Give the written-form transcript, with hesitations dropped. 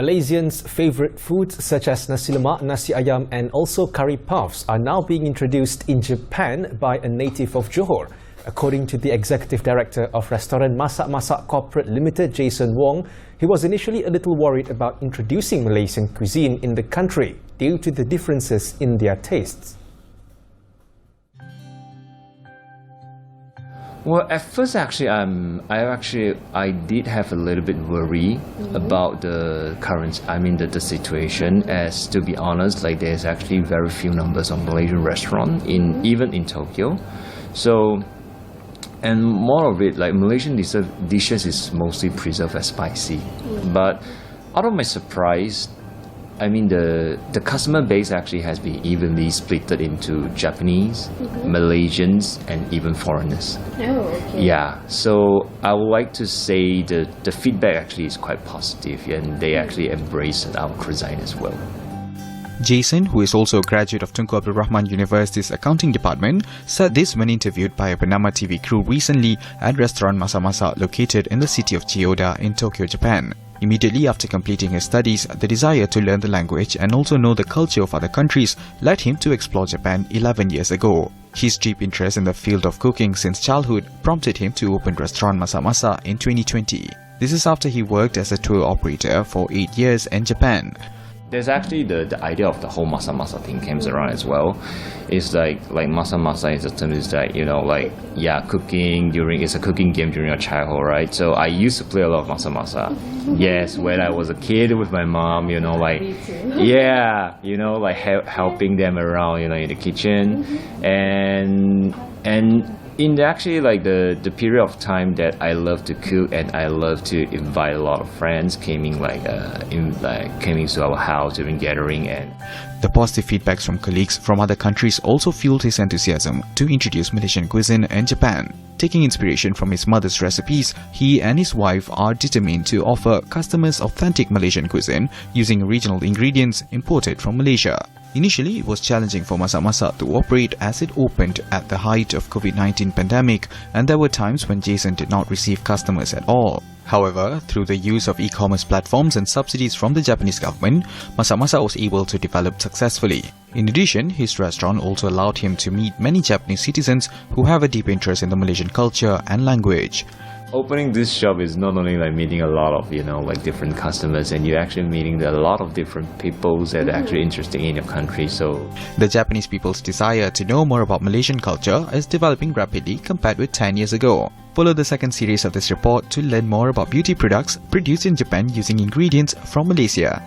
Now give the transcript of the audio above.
Malaysians' favourite foods such as Nasi Lemak, Nasi Ayam and also curry puffs are now being introduced in Japan by a native of Johor. According to the Executive Director of Restoran Masak Corporate Limited, Jason Wong, he was initially a little worried about introducing Malaysian cuisine in the country due to the differences in their tastes. Well, at first, actually, I did have a little bit worry about the current, the situation. As to be honest, like there's actually very few numbers of Malaysian restaurant even in Tokyo. So, and more of it, like Malaysian dishes is mostly preserved as spicy. But out of my surprise, the customer base actually has been evenly split into Japanese, Malaysians, and even foreigners. Oh, okay. Yeah, so I would like to say the feedback actually is quite positive, and they actually embraced our cuisine as well. Jason, who is also a graduate of Tunku Abdul Rahman University's accounting department, said this when interviewed by a Bernama TV crew recently at Restoran Masak located in the city of Chiyoda in Tokyo, Japan. Immediately after completing his studies, the desire to learn the language and also know the culture of other countries led him to explore Japan 11 years ago. His deep interest in the field of cooking since childhood prompted him to open Restoran Masak in 2020. This is after he worked as a tour operator for 8 years in Japan. There's actually the idea of the whole Masak thing comes around as well. It's like Masak is a term is that, cooking it's a cooking game during your childhood, right? So I used to play a lot of Masak. Yes, when I was a kid with my mom, helping them around, in the kitchen. And in the period of time that I love to cook and I love to invite a lot of friends came into our house during gathering. And the positive feedbacks from colleagues from other countries also fueled his enthusiasm to introduce Malaysian cuisine in Japan. Taking inspiration from his mother's recipes, he and his wife are determined to offer customers authentic Malaysian cuisine using regional ingredients imported from Malaysia. Initially, it was challenging for Masak to operate as it opened at the height of COVID-19 pandemic, and there were times when Jason did not receive customers at all. However, through the use of e-commerce platforms and subsidies from the Japanese government, Masak was able to develop successfully. In addition, his restaurant also allowed him to meet many Japanese citizens who have a deep interest in the Malaysian culture and language. Opening this shop is not only like meeting a lot of different customers, and you're actually meeting a lot of different people that are actually interested in your country. So the Japanese people's desire to know more about Malaysian culture is developing rapidly compared with 10 years ago. Follow the second series of this report to learn more about beauty products produced in Japan using ingredients from Malaysia.